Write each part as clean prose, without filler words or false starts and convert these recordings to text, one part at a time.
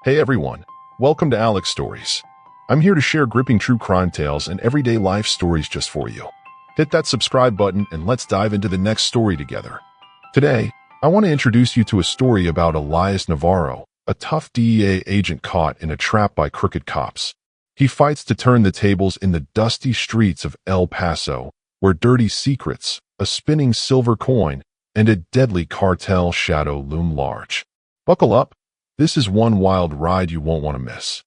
Hey everyone, welcome to Alex Stories. I'm here to share gripping true crime tales and everyday life stories just for you. Hit that subscribe button and let's dive into the next story together. Today, I want to introduce you to a story about Elias Navarro, a tough DEA agent caught in a trap by crooked cops. He fights to turn the tables in the dusty streets of El Paso, where dirty secrets, a spinning silver coin, and a deadly cartel shadow loom large. Buckle up. This is one wild ride you won't want to miss.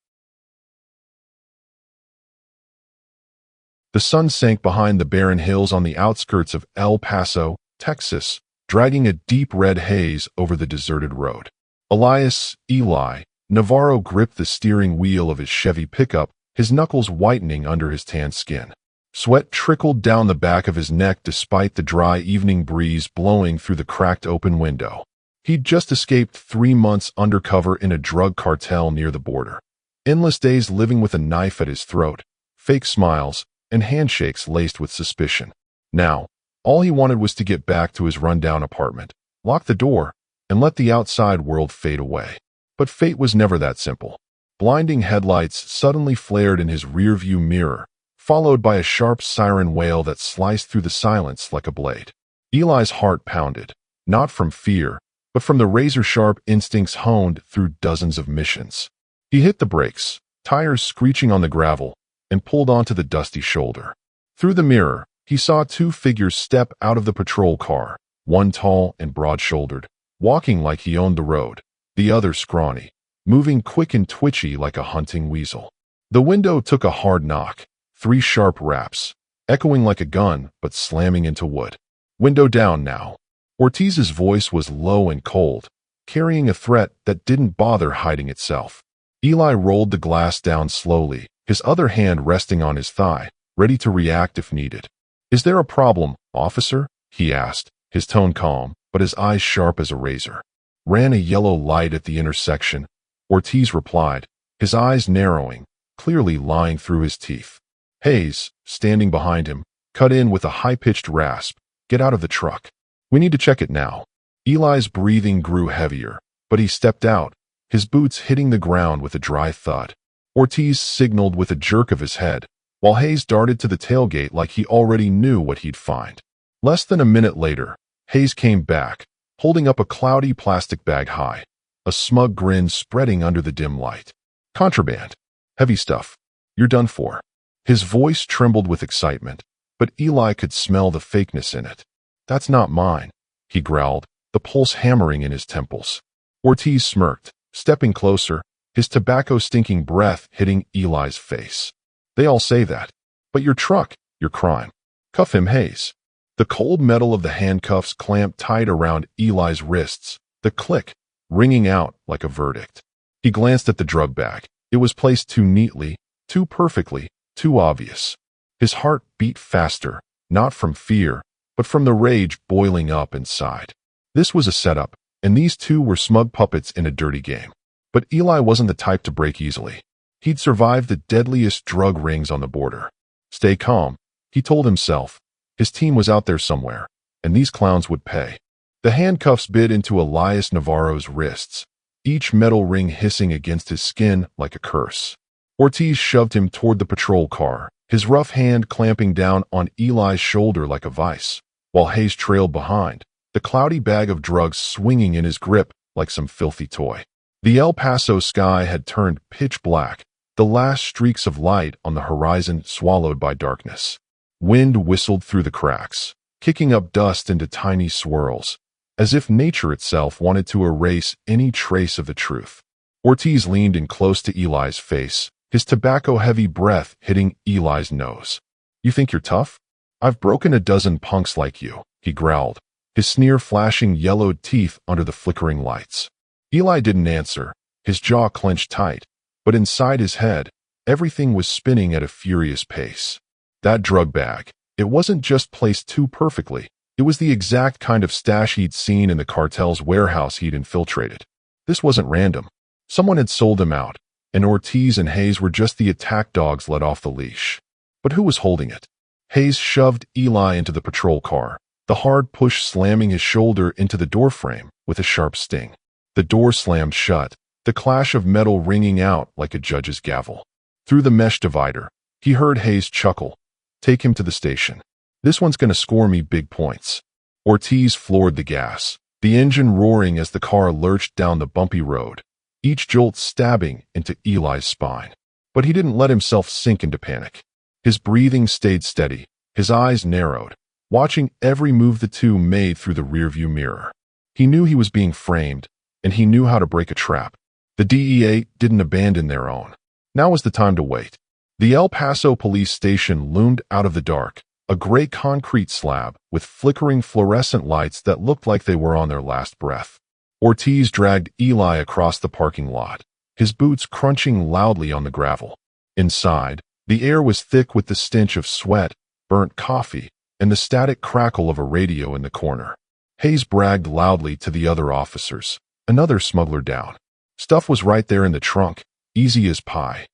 The sun sank behind the barren hills on the outskirts of El Paso, Texas, dragging a deep red haze over the deserted road. Eli Navarro gripped the steering wheel of his Chevy pickup, his knuckles whitening under his tanned skin. Sweat trickled down the back of his neck despite the dry evening breeze blowing through the cracked open window. He'd just escaped 3 months undercover in a drug cartel near the border. Endless days living with a knife at his throat, fake smiles, and handshakes laced with suspicion. Now, all he wanted was to get back to his rundown apartment, lock the door, and let the outside world fade away. But fate was never that simple. Blinding headlights suddenly flared in his rearview mirror, followed by a sharp siren wail that sliced through the silence like a blade. Eli's heart pounded, not from fear, but from the razor-sharp instincts honed through dozens of missions. He hit the brakes, tires screeching on the gravel, and pulled onto the dusty shoulder. Through the mirror, he saw 2 figures step out of the patrol car, one tall and broad-shouldered, walking like he owned the road, the other scrawny, moving quick and twitchy like a hunting weasel. The window took a hard knock, 3 sharp raps, echoing like a gun but slamming into wood. Window down now. Ortiz's voice was low and cold, carrying a threat that didn't bother hiding itself. Eli rolled the glass down slowly, his other hand resting on his thigh, ready to react if needed. "Is there a problem, officer?" he asked, his tone calm, but his eyes sharp as a razor. "Ran a yellow light at the intersection," Ortiz replied, his eyes narrowing, clearly lying through his teeth. Hayes, standing behind him, cut in with a high-pitched rasp, "Get out of the truck. We need to check it now." Eli's breathing grew heavier, but he stepped out, his boots hitting the ground with a dry thud. Ortiz signaled with a jerk of his head, while Hayes darted to the tailgate like he already knew what he'd find. Less than a minute later, Hayes came back, holding up a cloudy plastic bag high, a smug grin spreading under the dim light. "Contraband. Heavy stuff. You're done for." His voice trembled with excitement, but Eli could smell the fakeness in it. "That's not mine," he growled, the pulse hammering in his temples. Ortiz smirked, stepping closer, his tobacco-stinking breath hitting Eli's face. "They all say that. But your truck, your crime. Cuff him, Hayes." The cold metal of the handcuffs clamped tight around Eli's wrists, the click ringing out like a verdict. He glanced at the drug bag. It was placed too neatly, too perfectly, too obvious. His heart beat faster, not from fear, but from the rage boiling up inside. This was a setup, and these 2 were smug puppets in a dirty game. But Eli wasn't the type to break easily. He'd survived the deadliest drug rings on the border. Stay calm, he told himself. His team was out there somewhere, and these clowns would pay. The handcuffs bit into Elias Navarro's wrists, each metal ring hissing against his skin like a curse. Ortiz shoved him toward the patrol car, his rough hand clamping down on Eli's shoulder like a vice, while Hayes trailed behind, the cloudy bag of drugs swinging in his grip like some filthy toy. The El Paso sky had turned pitch black, the last streaks of light on the horizon swallowed by darkness. Wind whistled through the cracks, kicking up dust into tiny swirls, as if nature itself wanted to erase any trace of the truth. Ortiz leaned in close to Eli's face, his tobacco-heavy breath hitting Eli's nose. "You think you're tough? I've broken a dozen punks like you," he growled, his sneer flashing yellowed teeth under the flickering lights. Eli didn't answer, his jaw clenched tight, but inside his head, everything was spinning at a furious pace. That drug bag, it wasn't just placed too perfectly, it was the exact kind of stash he'd seen in the cartel's warehouse he'd infiltrated. This wasn't random. Someone had sold him out, and Ortiz and Hayes were just the attack dogs let off the leash. But who was holding it? Hayes shoved Eli into the patrol car, the hard push slamming his shoulder into the doorframe with a sharp sting. The door slammed shut, the clash of metal ringing out like a judge's gavel. Through the mesh divider, he heard Hayes chuckle. "Take him to the station. This one's gonna score me big points." Ortiz floored the gas, the engine roaring as the car lurched down the bumpy road, each jolt stabbing into Eli's spine. But he didn't let himself sink into panic. His breathing stayed steady, his eyes narrowed, watching every move the two made through the rearview mirror. He knew he was being framed, and he knew how to break a trap. The DEA didn't abandon their own. Now was the time to wait. The El Paso police station loomed out of the dark, a gray concrete slab with flickering fluorescent lights that looked like they were on their last breath. Ortiz dragged Eli across the parking lot, his boots crunching loudly on the gravel. Inside, the air was thick with the stench of sweat, burnt coffee, and the static crackle of a radio in the corner. Hayes bragged loudly to the other officers. Another smuggler down. Stuff was right there in the trunk, easy as pie.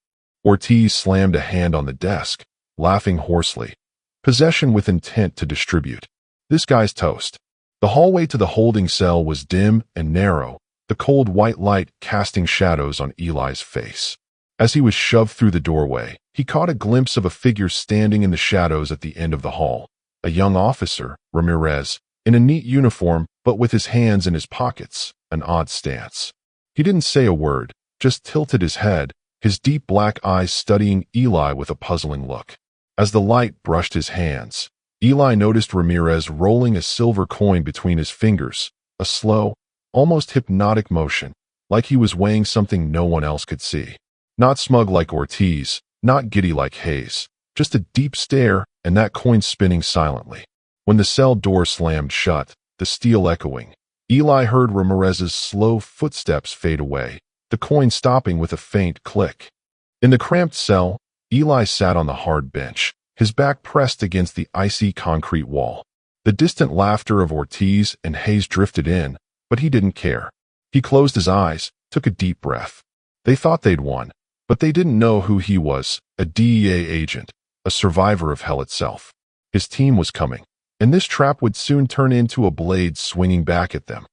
Ortiz slammed a hand on the desk, laughing hoarsely. Possession with intent to distribute. This guy's toast. The hallway to the holding cell was dim and narrow, the cold white light casting shadows on Eli's face. As he was shoved through the doorway, he caught a glimpse of a figure standing in the shadows at the end of the hall. A young officer, Ramirez, in a neat uniform but with his hands in his pockets, an odd stance. He didn't say a word, just tilted his head, his deep black eyes studying Eli with a puzzling look. As the light brushed his hands, Eli noticed Ramirez rolling a silver coin between his fingers, a slow, almost hypnotic motion, like he was weighing something no one else could see. Not smug like Ortiz, not giddy like Hayes, just a deep stare and that coin spinning silently. When the cell door slammed shut, the steel echoing, Eli heard Ramirez's slow footsteps fade away, the coin stopping with a faint click. In the cramped cell, Eli sat on the hard bench, his back pressed against the icy concrete wall. The distant laughter of Ortiz and Hayes drifted in, but he didn't care. He closed his eyes, took a deep breath. They thought they'd won, but they didn't know who he was, a DEA agent, a survivor of hell itself. His team was coming, and this trap would soon turn into a blade swinging back at them.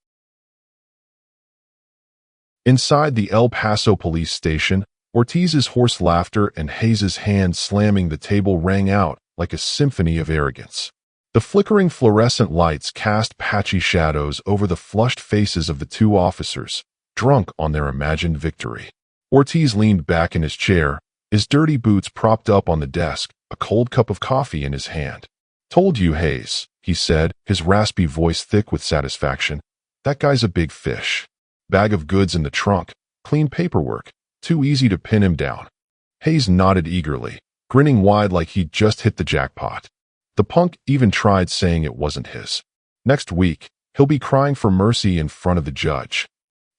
Inside the El Paso police station, Ortiz's hoarse laughter and Hayes's hand slamming the table rang out like a symphony of arrogance. The flickering fluorescent lights cast patchy shadows over the flushed faces of the two officers, drunk on their imagined victory. Ortiz leaned back in his chair, his dirty boots propped up on the desk, a cold cup of coffee in his hand. "Told you, Hayes," he said, his raspy voice thick with satisfaction. "That guy's a big fish. Bag of goods in the trunk, clean paperwork, too easy to pin him down." Hayes nodded eagerly, grinning wide like he'd just hit the jackpot. The punk even tried saying it wasn't his. Next week, he'll be crying for mercy in front of the judge.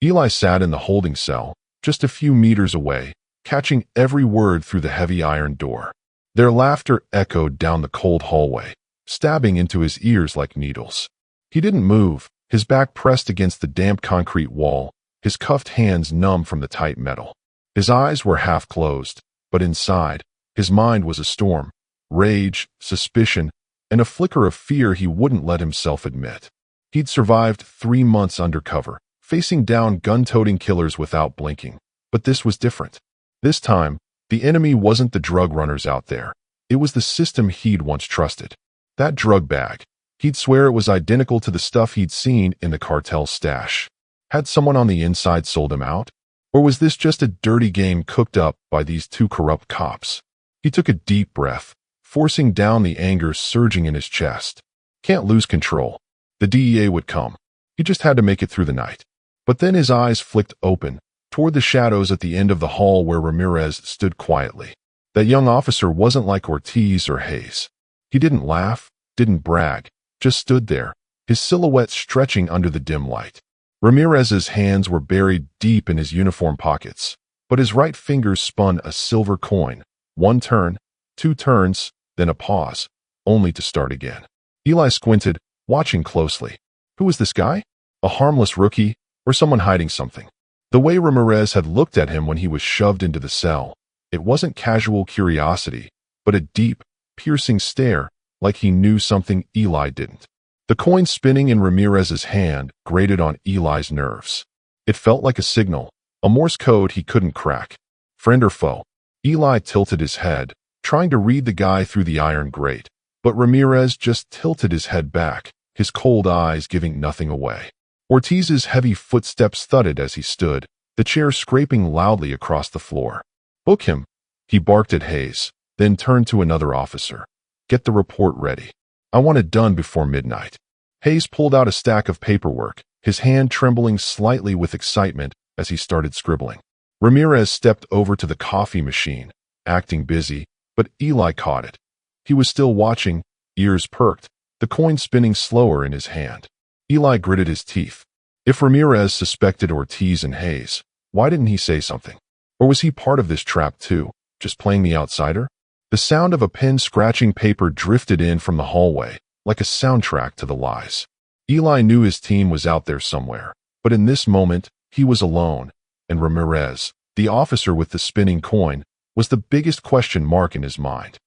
Eli sat in the holding cell, just a few meters away, catching every word through the heavy iron door. Their laughter echoed down the cold hallway, stabbing into his ears like needles. He didn't move, his back pressed against the damp concrete wall, his cuffed hands numb from the tight metal. His eyes were half closed, but inside, his mind was a storm. Rage, suspicion, and a flicker of fear he wouldn't let himself admit. He'd survived 3 months undercover, facing down gun-toting killers without blinking. But this was different. This time, the enemy wasn't the drug runners out there. It was the system he'd once trusted. That drug bag. He'd swear it was identical to the stuff he'd seen in the cartel's stash. Had someone on the inside sold him out? Or was this just a dirty game cooked up by these two corrupt cops? He took a deep breath, forcing down the anger surging in his chest. Can't lose control. The DEA would come. He just had to make it through the night. But then his eyes flicked open, toward the shadows at the end of the hall where Ramirez stood quietly. That young officer wasn't like Ortiz or Hayes. He didn't laugh, didn't brag, just stood there, his silhouette stretching under the dim light. Ramirez's hands were buried deep in his uniform pockets, but his right fingers spun a silver coin. 1 turn, 2 turns, then a pause, only to start again. Eli squinted, watching closely. Who was this guy? A harmless rookie, or someone hiding something? The way Ramirez had looked at him when he was shoved into the cell, it wasn't casual curiosity, but a deep, piercing stare, like he knew something Eli didn't. The coin spinning in Ramirez's hand grated on Eli's nerves. It felt like a signal, A Morse code he couldn't crack. Friend or foe? Eli tilted his head, trying to read the guy through the iron grate. But Ramirez just tilted his head back, his cold eyes giving nothing away. Ortiz's heavy footsteps thudded as he stood, the chair scraping loudly across the floor. Book him, he barked at Hayes, then turned to another officer. Get the report ready. I want it done before midnight. Hayes pulled out a stack of paperwork, his hand trembling slightly with excitement as he started scribbling. Ramirez stepped over to the coffee machine, acting busy, but Eli caught it. He was still watching, ears perked, the coin spinning slower in his hand. Eli gritted his teeth. If Ramirez suspected Ortiz and Hayes, why didn't he say something? Or was he part of this trap too, just playing the outsider? The sound of a pen scratching paper drifted in from the hallway, like a soundtrack to the lies. Eli knew his team was out there somewhere, but in this moment, he was alone, and Ramirez, the officer with the spinning coin, was the biggest question mark in his mind.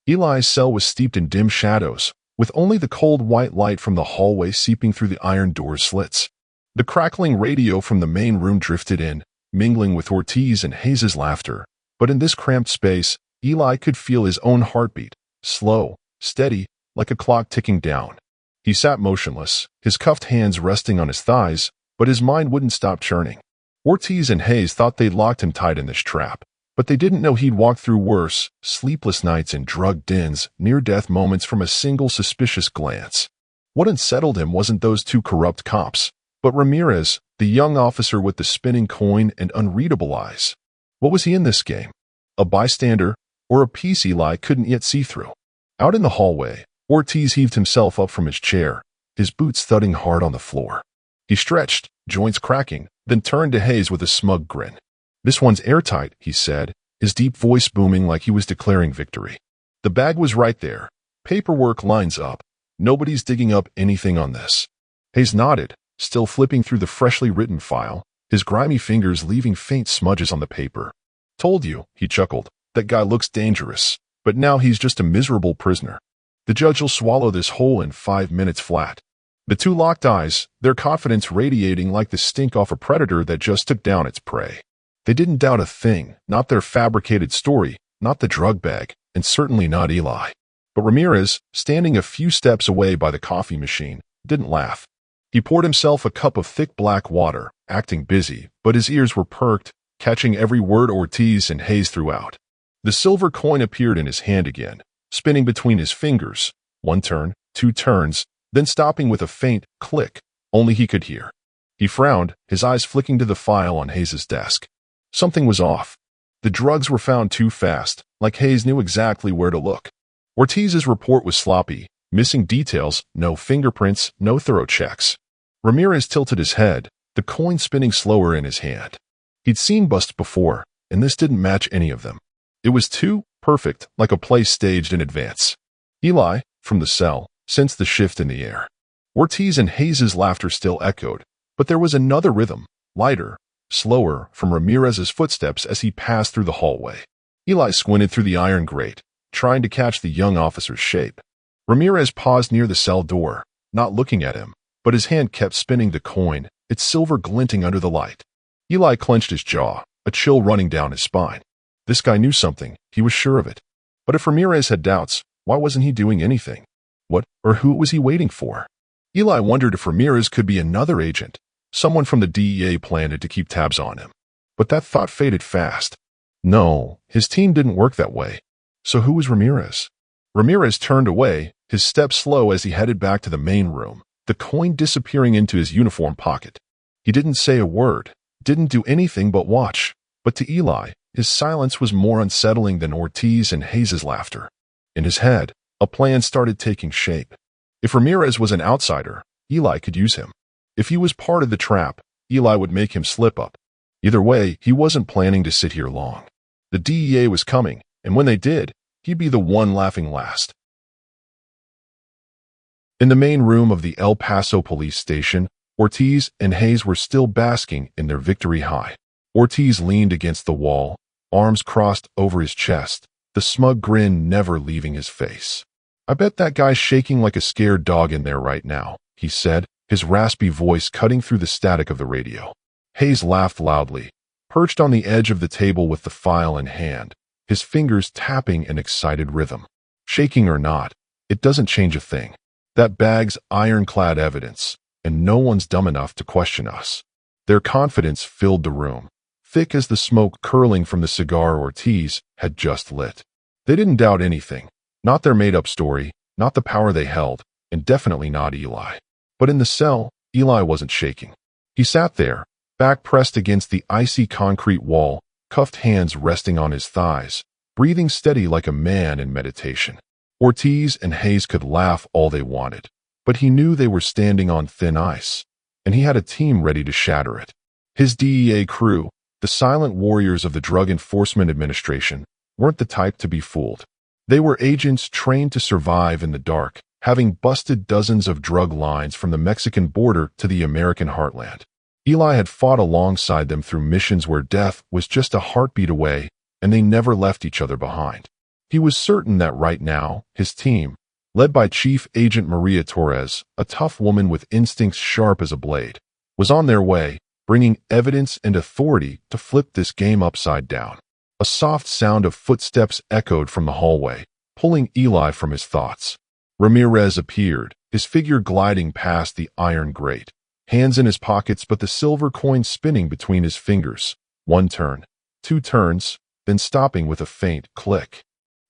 Eli's cell was steeped in dim shadows, with only the cold white light from the hallway seeping through the iron door slits. The crackling radio from the main room drifted in, mingling with Ortiz and Hayes' laughter, but in this cramped space, Eli could feel his own heartbeat, slow, steady, like a clock ticking down. He sat motionless, his cuffed hands resting on his thighs, but his mind wouldn't stop churning. Ortiz and Hayes thought they'd locked him tight in this trap, but they didn't know he'd walk through worse, sleepless nights and drug dens, near-death moments from a single suspicious glance. What unsettled him wasn't those two corrupt cops, but Ramirez, the young officer with the spinning coin and unreadable eyes. What was he in this game? A bystander, or a piece Eli couldn't yet see through? Out in the hallway, Ortiz heaved himself up from his chair, his boots thudding hard on the floor. He stretched, joints cracking, then turned to Hayes with a smug grin. This one's airtight, he said, his deep voice booming like he was declaring victory. The bag was right there. Paperwork lines up. Nobody's digging up anything on this. Hayes nodded, still flipping through the freshly written file, his grimy fingers leaving faint smudges on the paper. Told you, he chuckled, that guy looks dangerous, but now he's just a miserable prisoner. The judge will swallow this whole in 5 minutes flat. The two locked eyes, their confidence radiating like the stink off a predator that just took down its prey. They didn't doubt a thing, not their fabricated story, not the drug bag, and certainly not Eli. But Ramirez, standing a few steps away by the coffee machine, didn't laugh. He poured himself a cup of thick black water, acting busy, but his ears were perked, catching every word Ortiz and Hayes threw out. The silver coin appeared in his hand again, spinning between his fingers, 1 turn, 2 turns, then stopping with a faint click, only he could hear. He frowned, his eyes flicking to the file on Hayes' desk. Something was off. The drugs were found too fast, like Hayes knew exactly where to look. Ortiz's report was sloppy, missing details, no fingerprints, no thorough checks. Ramirez tilted his head, the coin spinning slower in his hand. He'd seen busts before, and this didn't match any of them. It was too perfect, like a play staged in advance. Eli, from the cell, sensed the shift in the air. Ortiz and Hayes' laughter still echoed, but there was another rhythm, lighter, slower, from Ramirez's footsteps as he passed through the hallway. Eli squinted through the iron grate, trying to catch the young officer's shape. Ramirez paused near the cell door, not looking at him, but his hand kept spinning the coin, its silver glinting under the light. Eli clenched his jaw, a chill running down his spine. This guy knew something, he was sure of it. But if Ramirez had doubts, why wasn't he doing anything? What or who was he waiting for? Eli wondered if Ramirez could be another agent, someone from the DEA planned to keep tabs on him. But that thought faded fast. No, his team didn't work that way. So who was Ramirez? Ramirez turned away, his steps slow as he headed back to the main room, the coin disappearing into his uniform pocket. He didn't say a word, didn't do anything but watch. But to Eli, his silence was more unsettling than Ortiz and Hayes' laughter. In his head, a plan started taking shape. If Ramirez was an outsider, Eli could use him. If he was part of the trap, Eli would make him slip up. Either way, he wasn't planning to sit here long. The DEA was coming, and when they did, he'd be the one laughing last. In the main room of the El Paso police station, Ortiz and Hayes were still basking in their victory high. Ortiz leaned against the wall, arms crossed over his chest, the smug grin never leaving his face. I bet that guy's shaking like a scared dog in there right now, he said, his raspy voice cutting through the static of the radio. Hayes laughed loudly, perched on the edge of the table with the file in hand, his fingers tapping an excited rhythm. Shaking or not, it doesn't change a thing. That bag's ironclad evidence, and no one's dumb enough to question us. Their confidence filled the room, thick as the smoke curling from the cigar Ortiz had just lit. They didn't doubt anything, not their made-up story, not the power they held, and definitely not Eli. But in the cell, Eli wasn't shaking. He sat there, back pressed against the icy concrete wall, cuffed hands resting on his thighs, breathing steady like a man in meditation. Ortiz and Hayes could laugh all they wanted, but he knew they were standing on thin ice, and he had a team ready to shatter it. His DEA crew, the silent warriors of the Drug Enforcement Administration, weren't the type to be fooled. They were agents trained to survive in the dark, having busted dozens of drug lines from the Mexican border to the American heartland. Eli had fought alongside them through missions where death was just a heartbeat away, and they never left each other behind. He was certain that right now, his team, led by Chief Agent Maria Torres, a tough woman with instincts sharp as a blade, was on their way, bringing evidence and authority to flip this game upside down. A soft sound of footsteps echoed from the hallway, pulling Eli from his thoughts. Ramirez appeared, his figure gliding past the iron grate, hands in his pockets but the silver coin spinning between his fingers. One turn, two turns, then stopping with a faint click.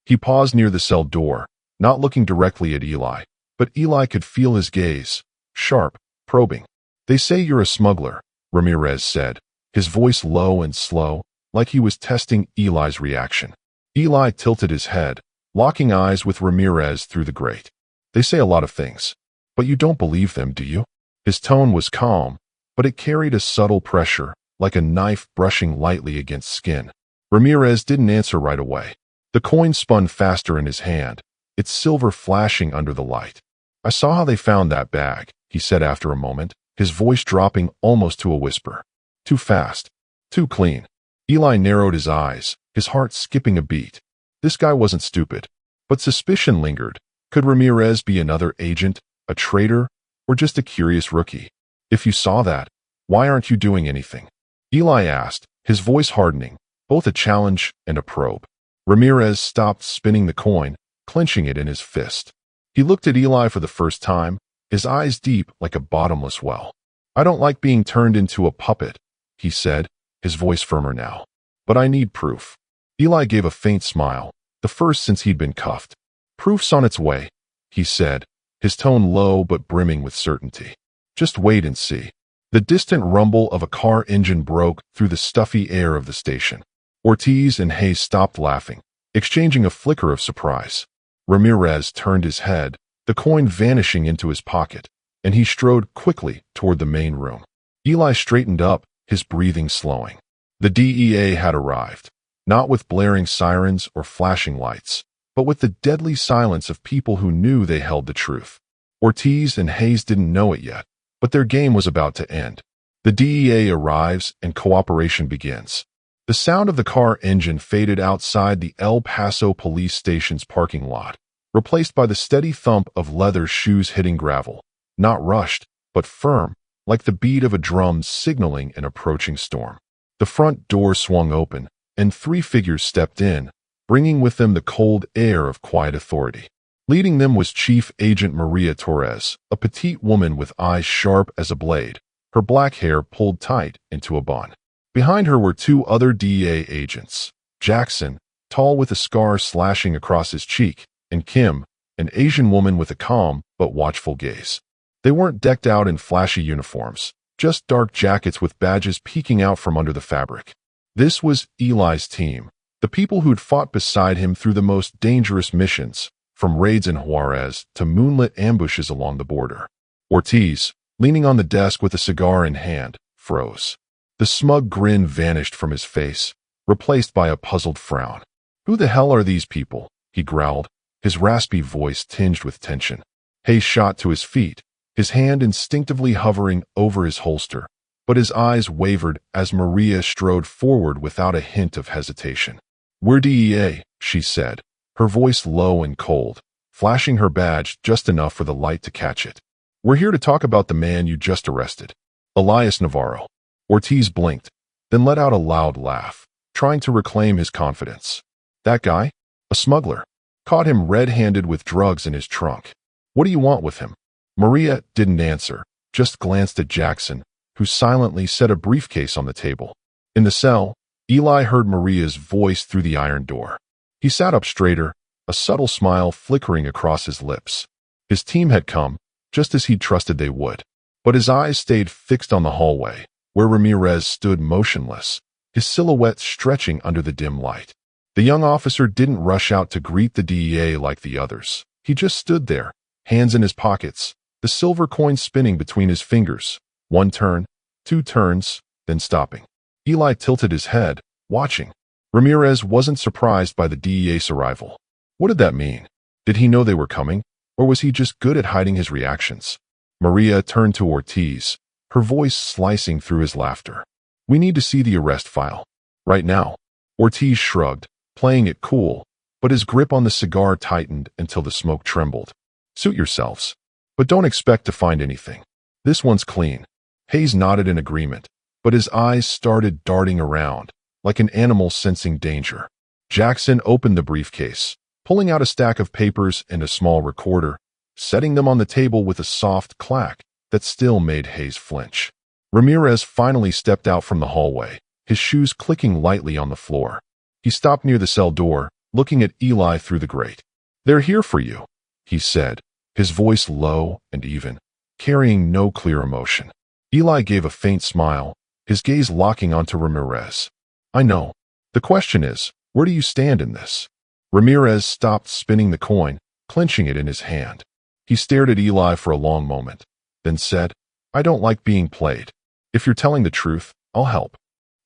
He paused near the cell door, not looking directly at Eli, but Eli could feel his gaze, sharp, probing. "They say you're a smuggler," Ramirez said, his voice low and slow, like he was testing Eli's reaction. Eli tilted his head, locking eyes with Ramirez through the grate. "They say a lot of things, but you don't believe them, do you?" His tone was calm, but it carried a subtle pressure, like a knife brushing lightly against skin. Ramirez didn't answer right away. The coin spun faster in his hand, its silver flashing under the light. "I saw how they found that bag," he said after a moment, his voice dropping almost to a whisper. "Too fast. Too clean." Eli narrowed his eyes, his heart skipping a beat. This guy wasn't stupid, but suspicion lingered. Could Ramirez be another agent, a traitor, or just a curious rookie? "If you saw that, why aren't you doing anything?" Eli asked, his voice hardening, both a challenge and a probe. Ramirez stopped spinning the coin, clenching it in his fist. He looked at Eli for the first time, his eyes deep like a bottomless well. "I don't like being turned into a puppet," he said, his voice firmer now. "But I need proof." Eli gave a faint smile, the first since he'd been cuffed. "Proof's on its way," he said, his tone low but brimming with certainty. "Just wait and see." The distant rumble of a car engine broke through the stuffy air of the station. Ortiz and Hayes stopped laughing, exchanging a flicker of surprise. Ramirez turned his head, the coin vanishing into his pocket, and he strode quickly toward the main room. Eli straightened up, his breathing slowing. The DEA had arrived, not with blaring sirens or flashing lights, but with the deadly silence of people who knew they held the truth. Ortiz and Hayes didn't know it yet, but their game was about to end. The DEA arrives and cooperation begins. The sound of the car engine faded outside the El Paso police station's parking lot, replaced by the steady thump of leather shoes hitting gravel, not rushed, but firm, like the beat of a drum signaling an approaching storm. The front door swung open, and three figures stepped in, bringing with them the cold air of quiet authority. Leading them was Chief Agent Maria Torres, a petite woman with eyes sharp as a blade, her black hair pulled tight into a bun. Behind her were two other DEA agents, Jackson, tall with a scar slashing across his cheek, and Kim, an Asian woman with a calm but watchful gaze. They weren't decked out in flashy uniforms, just dark jackets with badges peeking out from under the fabric. This was Eli's team, the people who'd fought beside him through the most dangerous missions, from raids in Juarez to moonlit ambushes along the border. Ortiz, leaning on the desk with a cigar in hand, froze. The smug grin vanished from his face, replaced by a puzzled frown. "Who the hell are these people?" he growled, his raspy voice tinged with tension. Hayes shot to his feet, his hand instinctively hovering over his holster, but his eyes wavered as Maria strode forward without a hint of hesitation. "We're DEA," she said, her voice low and cold, flashing her badge just enough for the light to catch it. "We're here to talk about the man you just arrested, Elias Navarro." Ortiz blinked, then let out a loud laugh, trying to reclaim his confidence. That guy? A smuggler. Caught him red-handed with drugs in his trunk. What do you want with him? Maria didn't answer, just glanced at Jackson, who silently set a briefcase on the table. In the cell, Eli heard Maria's voice through the iron door. He sat up straighter, a subtle smile flickering across his lips. His team had come, just as he'd trusted they would. But his eyes stayed fixed on the hallway, where Ramirez stood motionless, his silhouette stretching under the dim light. The young officer didn't rush out to greet the DEA like the others. He just stood there, hands in his pockets, the silver coin spinning between his fingers. One turn, two turns, then stopping. Eli tilted his head, watching. Ramirez wasn't surprised by the DEA's arrival. What did that mean? Did he know they were coming, or was he just good at hiding his reactions? Maria turned to Ortiz, her voice slicing through his laughter. We need to see the arrest file. Right now. Ortiz shrugged, playing it cool, but his grip on the cigar tightened until the smoke trembled. Suit yourselves. But don't expect to find anything. This one's clean. Hayes nodded in agreement, but his eyes started darting around, like an animal sensing danger. Jackson opened the briefcase, pulling out a stack of papers and a small recorder, setting them on the table with a soft clack that still made Hayes flinch. Ramirez finally stepped out from the hallway, his shoes clicking lightly on the floor. He stopped near the cell door, looking at Eli through the grate. They're here for you, he said, his voice low and even, carrying no clear emotion. Eli gave a faint smile, his gaze locking onto Ramirez. I know. The question is, where do you stand in this? Ramirez stopped spinning the coin, clenching it in his hand. He stared at Eli for a long moment, then said, I don't like being played. If you're telling the truth, I'll help.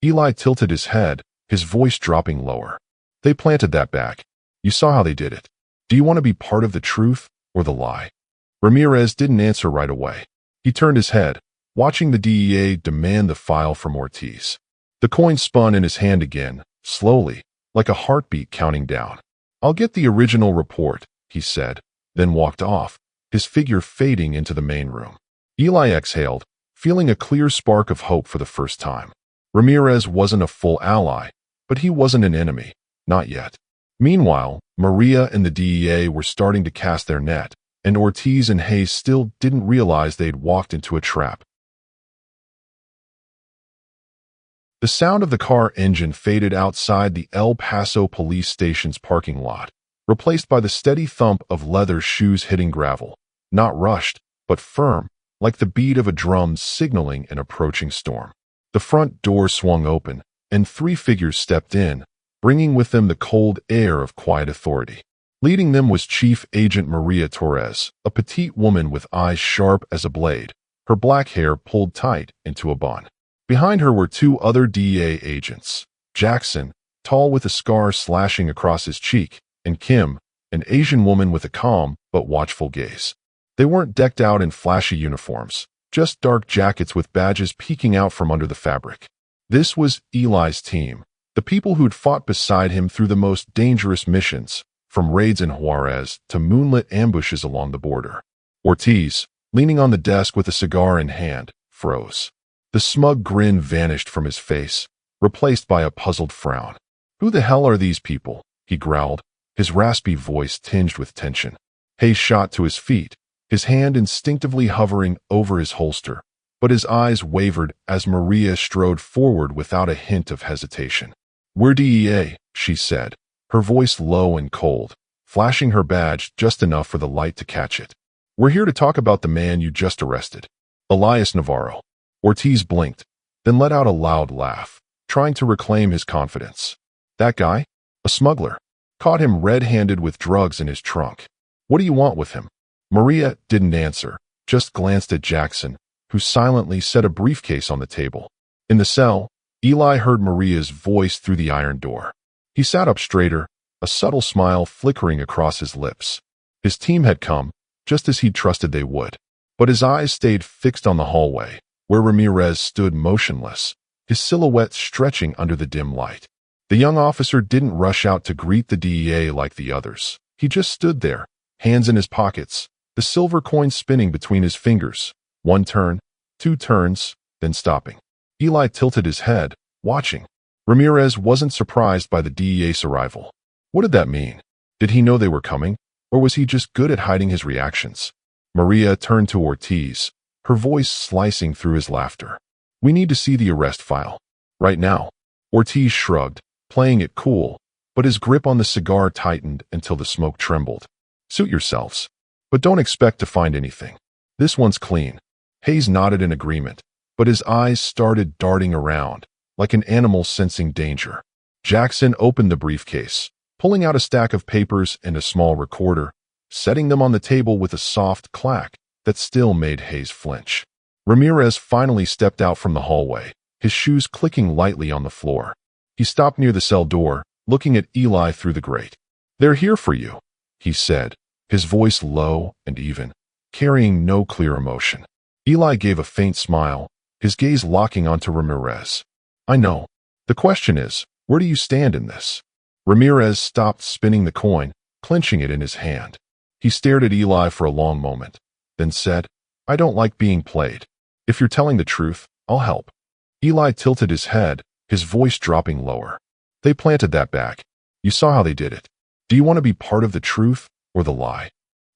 Eli tilted his head, his voice dropping lower. They planted that back. You saw how they did it. Do you want to be part of the truth or the lie? Ramirez didn't answer right away. He turned his head, watching the DEA demand the file from Ortiz. The coin spun in his hand again, slowly, like a heartbeat counting down. I'll get the original report, he said, then walked off, his figure fading into the main room. Eli exhaled, feeling a clear spark of hope for the first time. Ramirez wasn't a full ally, but he wasn't an enemy, not yet. Meanwhile, Maria and the DEA were starting to cast their net, and Ortiz and Hayes still didn't realize they'd walked into a trap. The sound of the car engine faded outside the El Paso police station's parking lot, replaced by the steady thump of leather shoes hitting gravel, not rushed, but firm, like the beat of a drum signaling an approaching storm. The front door swung open, and three figures stepped in, bringing with them the cold air of quiet authority. Leading them was Chief Agent Maria Torres, a petite woman with eyes sharp as a blade, her black hair pulled tight into a bun. Behind her were two other DEA agents, Jackson, tall with a scar slashing across his cheek, and Kim, an Asian woman with a calm but watchful gaze. They weren't decked out in flashy uniforms, just dark jackets with badges peeking out from under the fabric. This was Eli's team, the people who'd fought beside him through the most dangerous missions, from raids in Juarez to moonlit ambushes along the border. Ortiz, leaning on the desk with a cigar in hand, froze. The smug grin vanished from his face, replaced by a puzzled frown. Who the hell are these people? He growled, his raspy voice tinged with tension. Hayes shot to his feet, his hand instinctively hovering over his holster, but his eyes wavered as Maria strode forward without a hint of hesitation. We're DEA, she said, her voice low and cold, flashing her badge just enough for the light to catch it. We're here to talk about the man you just arrested, Elias Navarro. Ortiz blinked, then let out a loud laugh, trying to reclaim his confidence. That guy? A smuggler. Caught him red-handed with drugs in his trunk. What do you want with him? Maria didn't answer, just glanced at Jackson, who silently set a briefcase on the table. In the cell, Eli heard Maria's voice through the iron door. He sat up straighter, a subtle smile flickering across his lips. His team had come, just as he'd trusted they would. But his eyes stayed fixed on the hallway, where Ramirez stood motionless, his silhouette stretching under the dim light. The young officer didn't rush out to greet the DEA like the others. He just stood there, hands in his pockets, the silver coin spinning between his fingers. One turn, two turns, then stopping. Eli tilted his head, watching. Ramirez wasn't surprised by the DEA's arrival. What did that mean? Did he know they were coming, or was he just good at hiding his reactions? Maria turned to Ortiz, her voice slicing through his laughter. We need to see the arrest file. Right now. Ortiz shrugged, playing it cool, but his grip on the cigar tightened until the smoke trembled. Suit yourselves. But don't expect to find anything. This one's clean. Hayes nodded in agreement, but his eyes started darting around, like an animal sensing danger. Jackson opened the briefcase, pulling out a stack of papers and a small recorder, setting them on the table with a soft clack that still made Hayes flinch. Ramirez finally stepped out from the hallway, his shoes clicking lightly on the floor. He stopped near the cell door, looking at Eli through the grate. They're here for you, he said, his voice low and even, carrying no clear emotion. Eli gave a faint smile, his gaze locking onto Ramirez. I know. The question is, where do you stand in this? Ramirez stopped spinning the coin, clenching it in his hand. He stared at Eli for a long moment, then said, I don't like being played. If you're telling the truth, I'll help. Eli tilted his head, his voice dropping lower. They planted that bag. You saw how they did it. Do you want to be part of the truth or the lie?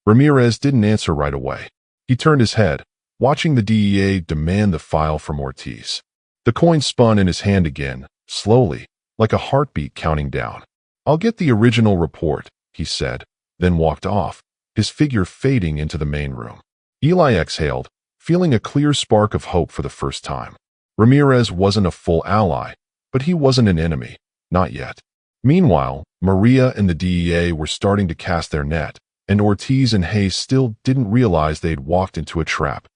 Ramirez didn't answer right away. He turned his head, watching the DEA demand the file from Ortiz. The coin spun in his hand again, slowly, like a heartbeat counting down. I'll get the original report, he said, then walked off, his figure fading into the main room. Eli exhaled, feeling a clear spark of hope for the first time. Ramirez wasn't a full ally, but he wasn't an enemy, not yet. Meanwhile, Maria and the DEA were starting to cast their net, and Ortiz and Hayes still didn't realize they'd walked into a trap.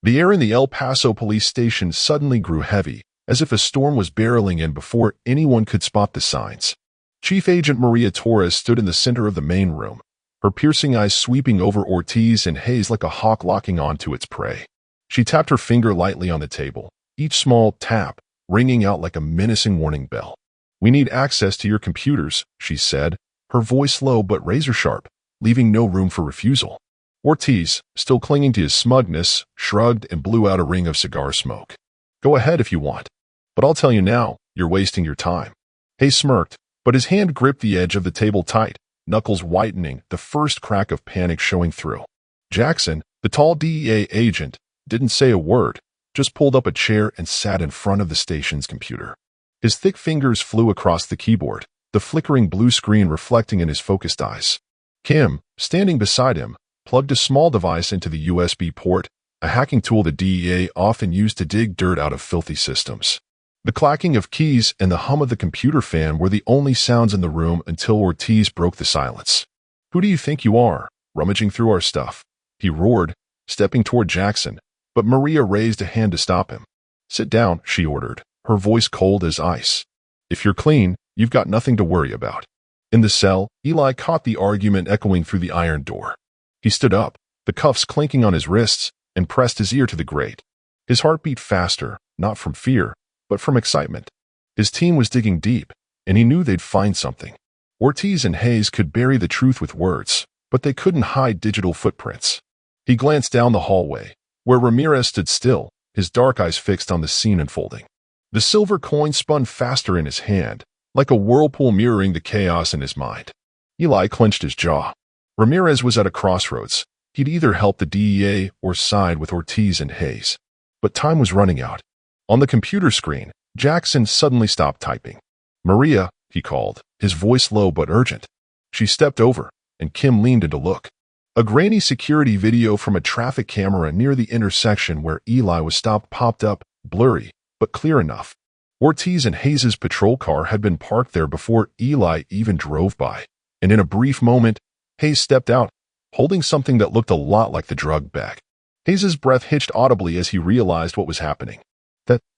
The air in the El Paso police station suddenly grew heavy, as if a storm was barreling in before anyone could spot the signs. Chief Agent Maria Torres stood in the center of the main room, her piercing eyes sweeping over Ortiz and Hayes like a hawk locking onto its prey. She tapped her finger lightly on the table, each small tap ringing out like a menacing warning bell. We need access to your computers, she said, her voice low but razor-sharp, leaving no room for refusal. Ortiz, still clinging to his smugness, shrugged and blew out a ring of cigar smoke. Go ahead if you want. But I'll tell you now, you're wasting your time. Hayes smirked, but his hand gripped the edge of the table tight, knuckles whitening, the first crack of panic showing through. Jackson, the tall DEA agent, didn't say a word, just pulled up a chair and sat in front of the station's computer. His thick fingers flew across the keyboard, the flickering blue screen reflecting in his focused eyes. Kim, standing beside him, plugged a small device into the USB port, a hacking tool the DEA often used to dig dirt out of filthy systems. The clacking of keys and the hum of the computer fan were the only sounds in the room until Ortiz broke the silence. Who do you think you are, rummaging through our stuff? He roared, stepping toward Jackson, but Maria raised a hand to stop him. Sit down, she ordered, her voice cold as ice. If you're clean, you've got nothing to worry about. In the cell, Eli caught the argument echoing through the iron door. He stood up, the cuffs clinking on his wrists, and pressed his ear to the grate. His heart beat faster, not from fear, but from excitement. His team was digging deep, and he knew they'd find something. Ortiz and Hayes could bury the truth with words, but they couldn't hide digital footprints. He glanced down the hallway, where Ramirez stood still, his dark eyes fixed on the scene unfolding. The silver coin spun faster in his hand, like a whirlpool mirroring the chaos in his mind. Eli clenched his jaw. Ramirez was at a crossroads. He'd either help the DEA or side with Ortiz and Hayes. But time was running out. On the computer screen, Jackson suddenly stopped typing. Maria, he called, his voice low but urgent. She stepped over, and Kim leaned in to look. A grainy security video from a traffic camera near the intersection where Eli was stopped popped up, blurry, but clear enough. Ortiz and Hayes' patrol car had been parked there before Eli even drove by, and in a brief moment, Hayes stepped out, holding something that looked a lot like the drug bag. Hayes' breath hitched audibly as he realized what was happening.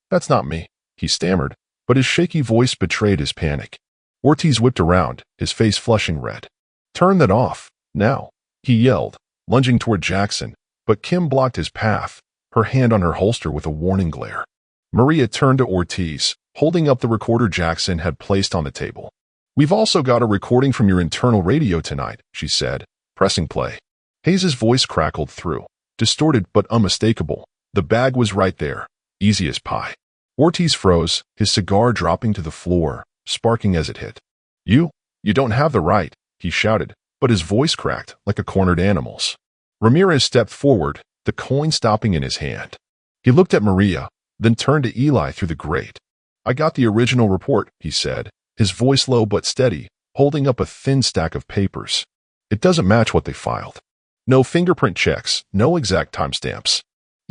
That's not me, he stammered, but his shaky voice betrayed his panic. Ortiz whipped around, his face flushing red. Turn that off, now, he yelled, lunging toward Jackson, but Kim blocked his path, her hand on her holster with a warning glare. Maria turned to Ortiz, holding up the recorder Jackson had placed on the table. We've also got a recording from your internal radio tonight, she said, pressing play. Hayes' voice crackled through, distorted but unmistakable. The bag was right there, easy as pie. Ortiz froze, his cigar dropping to the floor, sparking as it hit. You don't have the right, he shouted, but his voice cracked like a cornered animal's. Ramirez stepped forward, the coin stopping in his hand. He looked at Maria, then turned to Eli through the grate. I got the original report, he said, his voice low but steady, holding up a thin stack of papers. It doesn't match what they filed. No fingerprint checks, no exact timestamps.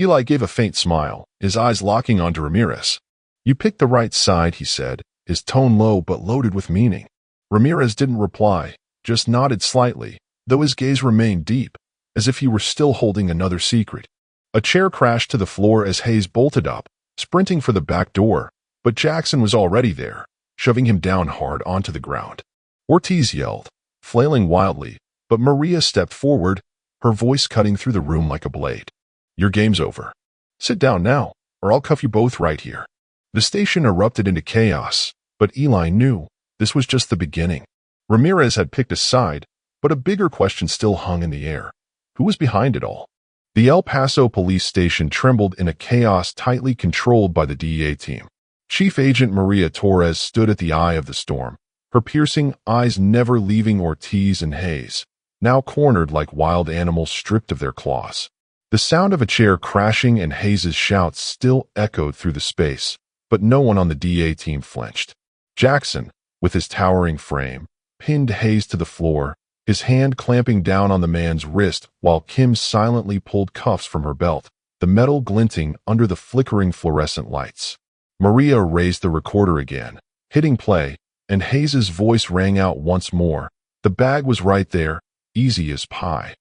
Eli gave a faint smile, his eyes locking onto Ramirez. You picked the right side, he said, his tone low but loaded with meaning. Ramirez didn't reply, just nodded slightly, though his gaze remained deep, as if he were still holding another secret. A chair crashed to the floor as Hayes bolted up, sprinting for the back door, but Jackson was already there, shoving him down hard onto the ground. Ortiz yelled, flailing wildly, but Maria stepped forward, her voice cutting through the room like a blade. Your game's over. Sit down now, or I'll cuff you both right here. The station erupted into chaos, but Eli knew this was just the beginning. Ramirez had picked a side, but a bigger question still hung in the air. Who was behind it all? The El Paso police station trembled in a chaos tightly controlled by the DEA team. Chief Agent Maria Torres stood at the eye of the storm, her piercing eyes never leaving Ortiz and Hayes, now cornered like wild animals stripped of their claws. The sound of a chair crashing and Hayes' shouts still echoed through the space, but no one on the DEA team flinched. Jackson, with his towering frame, pinned Hayes to the floor, his hand clamping down on the man's wrist while Kim silently pulled cuffs from her belt, the metal glinting under the flickering fluorescent lights. Maria raised the recorder again, hitting play, and Hayes' voice rang out once more. The bag was right there, easy as pie,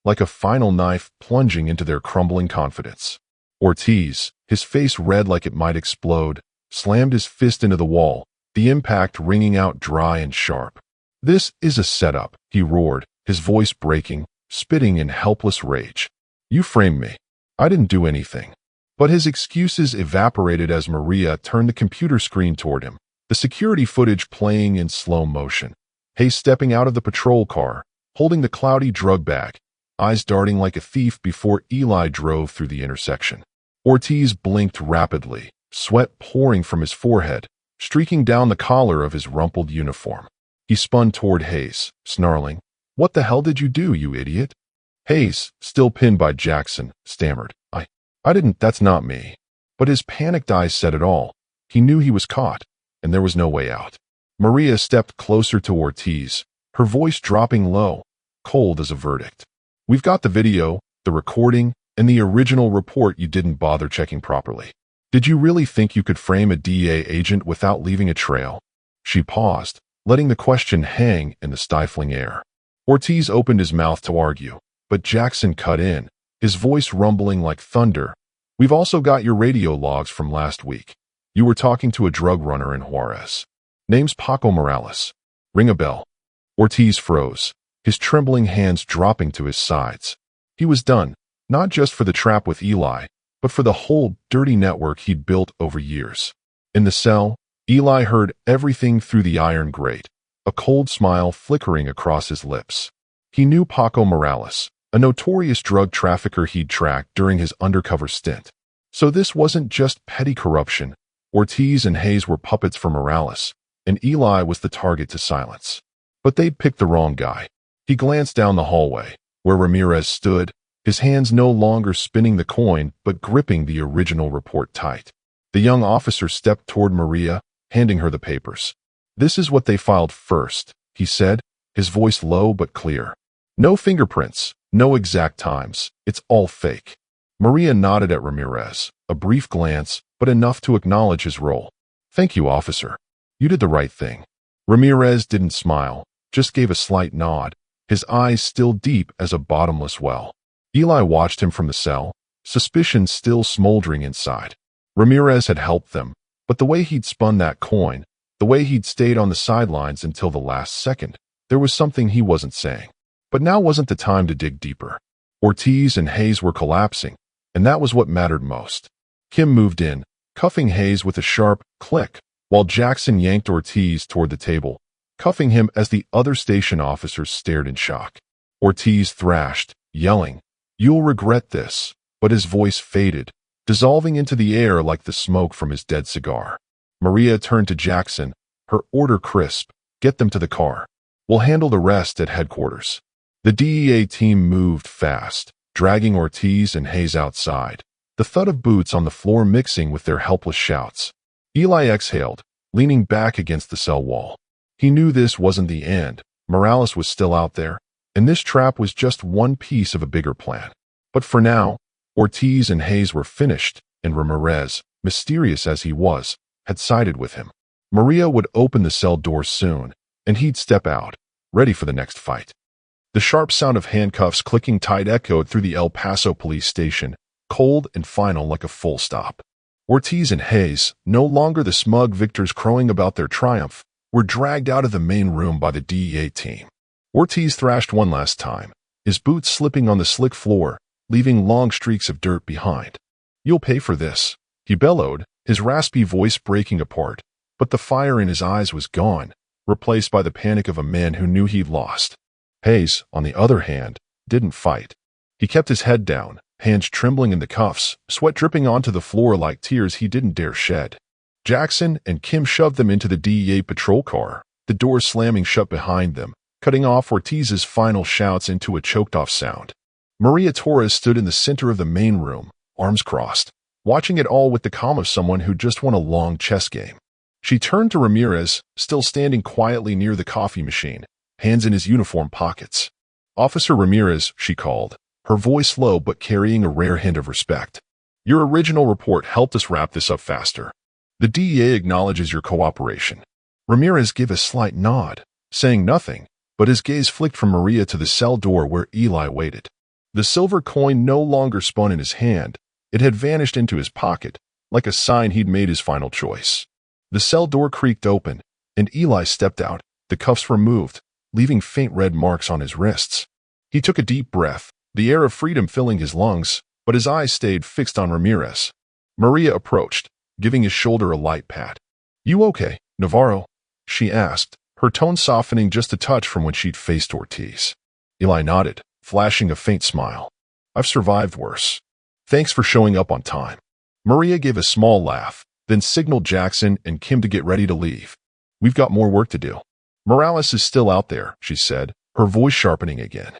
like a final knife plunging into their crumbling confidence. Ortiz, his face red like it might explode, slammed his fist into the wall, the impact ringing out dry and sharp. This is a setup, he roared, his voice breaking, spitting in helpless rage. You framed me. I didn't do anything. But his excuses evaporated as Maria turned the computer screen toward him, the security footage playing in slow motion. Hayes stepping out of the patrol car, holding the cloudy drug bag, eyes darting like a thief before Eli drove through the intersection. Ortiz blinked rapidly, sweat pouring from his forehead, streaking down the collar of his rumpled uniform. He spun toward Hayes, snarling, What the hell did you do, you idiot? Hayes, still pinned by Jackson, stammered, I didn't, that's not me. But his panicked eyes said it all. He knew he was caught, and there was no way out. Maria stepped closer to Ortiz, her voice dropping low, cold as a verdict. We've got the video, the recording, and the original report you didn't bother checking properly. Did you really think you could frame a DEA agent without leaving a trail? She paused, letting the question hang in the stifling air. Ortiz opened his mouth to argue, but Jackson cut in, his voice rumbling like thunder. We've also got your radio logs from last week. You were talking to a drug runner in Juarez. Name's Paco Morales. Ring a bell. Ortiz froze, his trembling hands dropping to his sides. He was done, not just for the trap with Eli, but for the whole dirty network he'd built over years. In the cell, Eli heard everything through the iron grate, a cold smile flickering across his lips. He knew Paco Morales, a notorious drug trafficker he'd tracked during his undercover stint. So this wasn't just petty corruption. Ortiz and Hayes were puppets for Morales, and Eli was the target to silence. But they'd picked the wrong guy. He glanced down the hallway, where Ramirez stood, his hands no longer spinning the coin but gripping the original report tight. The young officer stepped toward Maria, handing her the papers. This is what they filed first, he said, his voice low but clear. No fingerprints, no exact times, it's all fake. Maria nodded at Ramirez, a brief glance, but enough to acknowledge his role. Thank you, officer. You did the right thing. Ramirez didn't smile, just gave a slight nod, his eyes still deep as a bottomless well. Eli watched him from the cell, suspicion still smoldering inside. Ramirez had helped them, but the way he'd spun that coin, the way he'd stayed on the sidelines until the last second, there was something he wasn't saying. But now wasn't the time to dig deeper. Ortiz and Hayes were collapsing, and that was what mattered most. Kim moved in, cuffing Hayes with a sharp click, while Jackson yanked Ortiz toward the table, cuffing him as the other station officers stared in shock. Ortiz thrashed, yelling, "You'll regret this," but his voice faded, dissolving into the air like the smoke from his dead cigar. Maria turned to Jackson, her order crisp, "Get them to the car. We'll handle the rest at headquarters." The DEA team moved fast, dragging Ortiz and Hayes outside, the thud of boots on the floor mixing with their helpless shouts. Eli exhaled, leaning back against the cell wall. He knew this wasn't the end. Morales was still out there, and this trap was just one piece of a bigger plan. But for now, Ortiz and Hayes were finished, and Ramirez, mysterious as he was, had sided with him. Maria would open the cell door soon, and he'd step out, ready for the next fight. The sharp sound of handcuffs clicking tight echoed through the El Paso police station, cold and final like a full stop. Ortiz and Hayes, no longer the smug victors crowing about their triumph, were dragged out of the main room by the DEA team. Ortiz thrashed one last time, his boots slipping on the slick floor, leaving long streaks of dirt behind. "You'll pay for this," he bellowed, his raspy voice breaking apart, but the fire in his eyes was gone, replaced by the panic of a man who knew he'd lost. Hayes, on the other hand, didn't fight. He kept his head down, hands trembling in the cuffs, sweat dripping onto the floor like tears he didn't dare shed. Jackson and Kim shoved them into the DEA patrol car, the door slamming shut behind them, cutting off Ortiz's final shouts into a choked-off sound. Maria Torres stood in the center of the main room, arms crossed, watching it all with the calm of someone who just won a long chess game. She turned to Ramirez, still standing quietly near the coffee machine, hands in his uniform pockets. "Officer Ramirez," she called, her voice low but carrying a rare hint of respect. "Your original report helped us wrap this up faster. The DEA acknowledges your cooperation." Ramirez gave a slight nod, saying nothing, but his gaze flicked from Maria to the cell door where Eli waited. The silver coin no longer spun in his hand. It had vanished into his pocket, like a sign he'd made his final choice. The cell door creaked open, and Eli stepped out, the cuffs removed, leaving faint red marks on his wrists. He took a deep breath, the air of freedom filling his lungs, but his eyes stayed fixed on Ramirez. Maria approached, giving his shoulder a light pat. "You okay, Navarro?" she asked, her tone softening just a touch from when she'd faced Ortiz. Eli nodded, flashing a faint smile. "I've survived worse. Thanks for showing up on time." Maria gave a small laugh, then signaled Jackson and Kim to get ready to leave. "We've got more work to do." "Morales is still out there," she said, her voice sharpening again.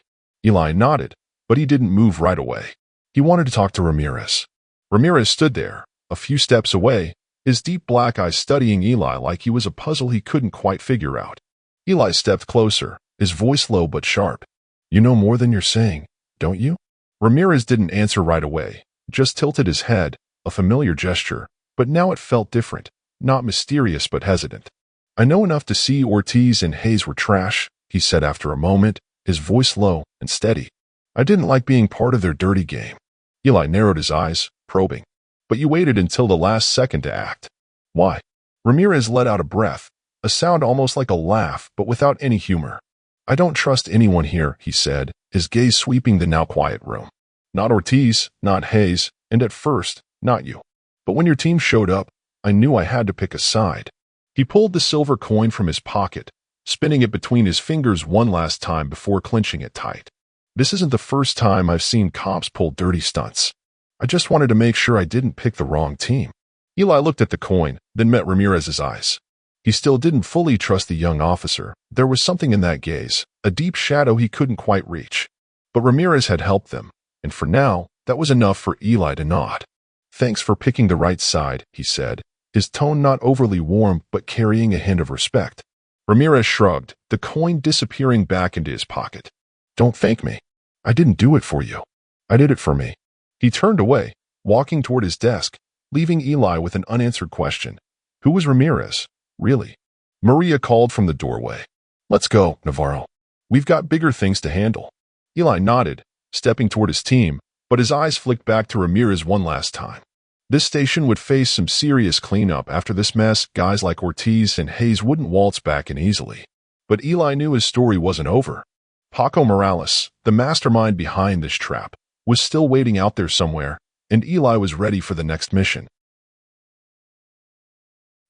Eli nodded, but he didn't move right away. He wanted to talk to Ramirez. Ramirez stood there, a few steps away, his deep black eyes studying Eli like he was a puzzle he couldn't quite figure out. Eli stepped closer, his voice low but sharp. "You know more than you're saying, don't you?" Ramirez didn't answer right away, just tilted his head, a familiar gesture, but now it felt different, not mysterious but hesitant. "I know enough to see Ortiz and Hayes were trash," he said after a moment, his voice low and steady. "I didn't like being part of their dirty game." Eli narrowed his eyes, probing. "But you waited until the last second to act. Why?" Ramirez let out a breath, a sound almost like a laugh but without any humor. "I don't trust anyone here," he said, his gaze sweeping the now quiet room. "Not Ortiz, not Hayes, and at first, not you. But when your team showed up, I knew I had to pick a side." He pulled the silver coin from his pocket, spinning it between his fingers one last time before clenching it tight. "This isn't the first time I've seen cops pull dirty stunts. I just wanted to make sure I didn't pick the wrong team." Eli looked at the coin, then met Ramirez's eyes. He still didn't fully trust the young officer. There was something in that gaze, a deep shadow he couldn't quite reach. But Ramirez had helped them, and for now, that was enough for Eli to nod. "Thanks for picking the right side," he said, his tone not overly warm but carrying a hint of respect. Ramirez shrugged, the coin disappearing back into his pocket. "Don't thank me. I didn't do it for you. I did it for me." He turned away, walking toward his desk, leaving Eli with an unanswered question. Who was Ramirez, really? Maria called from the doorway. "Let's go, Navarro. We've got bigger things to handle." Eli nodded, stepping toward his team, but his eyes flicked back to Ramirez one last time. This station would face some serious cleanup after this mess. Guys like Ortiz and Hayes wouldn't waltz back in easily. But Eli knew his story wasn't over. Paco Morales, the mastermind behind this trap, was still waiting out there somewhere, and Eli was ready for the next mission.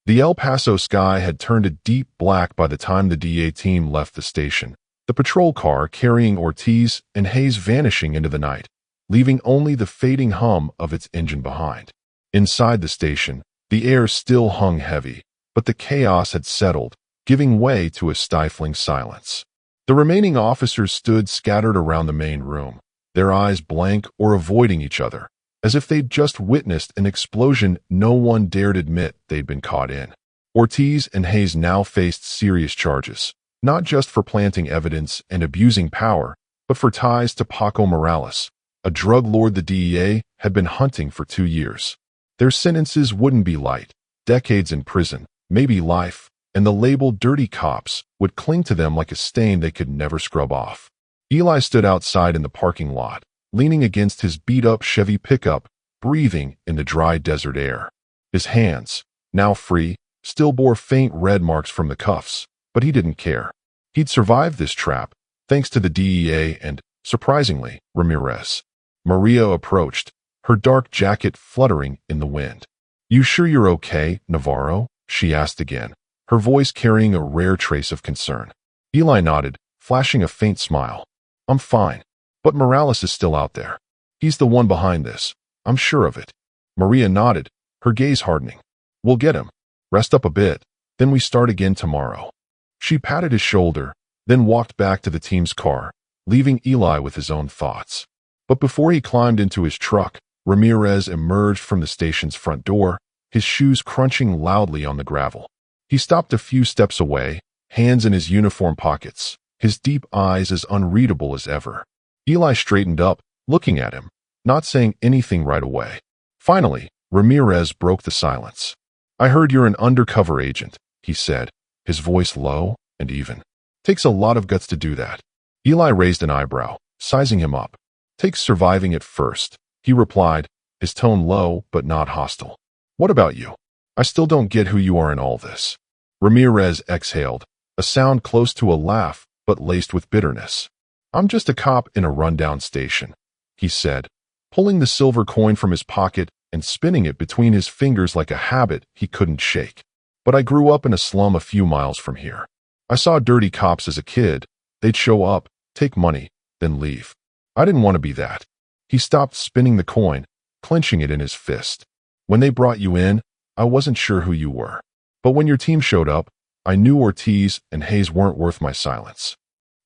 The El Paso sky had turned a deep black by the time the DEA team left the station, the patrol car carrying Ortiz and Hayes vanishing into the night. leaving only the fading hum of its engine behind. Inside the station, the air still hung heavy, but the chaos had settled, giving way to a stifling silence. The remaining officers stood scattered around the main room, their eyes blank or avoiding each other, as if they'd just witnessed an explosion no one dared admit they'd been caught in. Ortiz and Hayes now faced serious charges, not just for planting evidence and abusing power, but for ties to Paco Morales, a drug lord the DEA had been hunting for 2 years. Their sentences wouldn't be light, decades in prison, maybe life, and the label dirty cops would cling to them like a stain they could never scrub off. Eli stood outside in the parking lot, leaning against his beat-up Chevy pickup, breathing in the dry desert air. His hands, now free, still bore faint red marks from the cuffs, but he didn't care. He'd survived this trap, thanks to the DEA and, surprisingly, Ramirez. Maria approached, her dark jacket fluttering in the wind. "You sure you're okay, Navarro?" she asked again, her voice carrying a rare trace of concern. Eli nodded, flashing a faint smile. "I'm fine, but Morales is still out there. He's the one behind this. I'm sure of it." Maria nodded, her gaze hardening. "We'll get him. Rest up a bit, then we start again tomorrow." She patted his shoulder, then walked back to the team's car, leaving Eli with his own thoughts. But before he climbed into his truck, Ramirez emerged from the station's front door, his shoes crunching loudly on the gravel. He stopped a few steps away, hands in his uniform pockets, his deep eyes as unreadable as ever. Eli straightened up, looking at him, not saying anything right away. Finally, Ramirez broke the silence. "I heard you're an undercover agent," he said, his voice low and even. "Takes a lot of guts to do that." Eli raised an eyebrow, sizing him up. "Takes surviving at first," he replied, his tone low but not hostile. "What about you? I still don't get who you are in all this." Ramirez exhaled, a sound close to a laugh but laced with bitterness. "I'm just a cop in a rundown station," he said, pulling the silver coin from his pocket and spinning it between his fingers like a habit he couldn't shake. "But I grew up in a slum a few miles from here. I saw dirty cops as a kid. They'd show up, take money, then leave. I didn't want to be that." He stopped spinning the coin, clenching it in his fist. "When they brought you in, I wasn't sure who you were. But when your team showed up, I knew Ortiz and Hayes weren't worth my silence."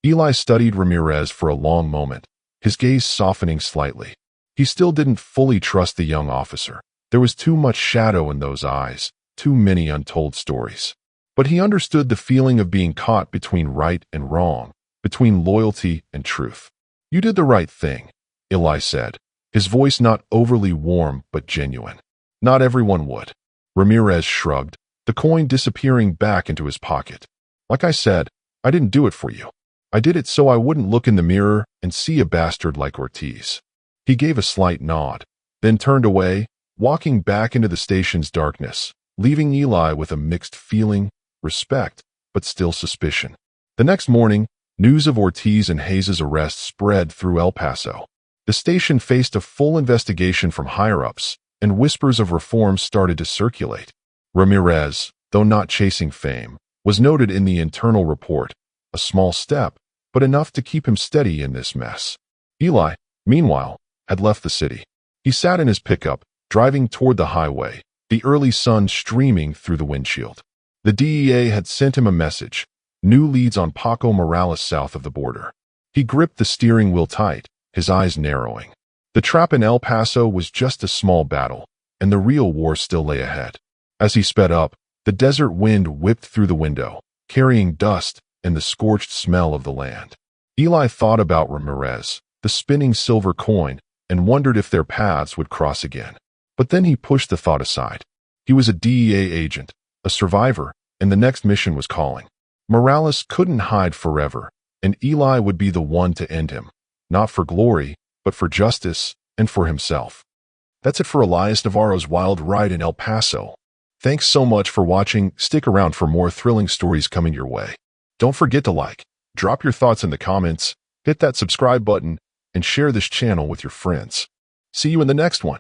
Eli studied Ramirez for a long moment, his gaze softening slightly. He still didn't fully trust the young officer. There was too much shadow in those eyes, too many untold stories. But he understood the feeling of being caught between right and wrong, between loyalty and truth. "You did the right thing," Eli said, his voice not overly warm but genuine. "Not everyone would." Ramirez shrugged, the coin disappearing back into his pocket. "Like I said, I didn't do it for you. I did it so I wouldn't look in the mirror and see a bastard like Ortiz." He gave a slight nod, then turned away, walking back into the station's darkness, leaving Eli with a mixed feeling, respect, but still suspicion. The next morning, news of Ortiz and Hayes' arrest spread through El Paso. The station faced a full investigation from higher-ups, and whispers of reform started to circulate. Ramirez, though not chasing fame, was noted in the internal report, a small step, but enough to keep him steady in this mess. Eli, meanwhile, had left the city. He sat in his pickup, driving toward the highway, the early sun streaming through the windshield. The DEA had sent him a message, new leads on Paco Morales south of the border. He gripped the steering wheel tight, his eyes narrowing. The trap in El Paso was just a small battle, and the real war still lay ahead. As he sped up, the desert wind whipped through the window, carrying dust and the scorched smell of the land. Eli thought about Ramirez, the spinning silver coin, and wondered if their paths would cross again. But then he pushed the thought aside. He was a DEA agent, a survivor, and the next mission was calling. Morales couldn't hide forever, and Eli would be the one to end him, not for glory, but for justice and for himself. That's it for Elias Navarro's wild ride in El Paso. Thanks so much for watching. Stick around for more thrilling stories coming your way. Don't forget to like, drop your thoughts in the comments, hit that subscribe button, and share this channel with your friends. See you in the next one.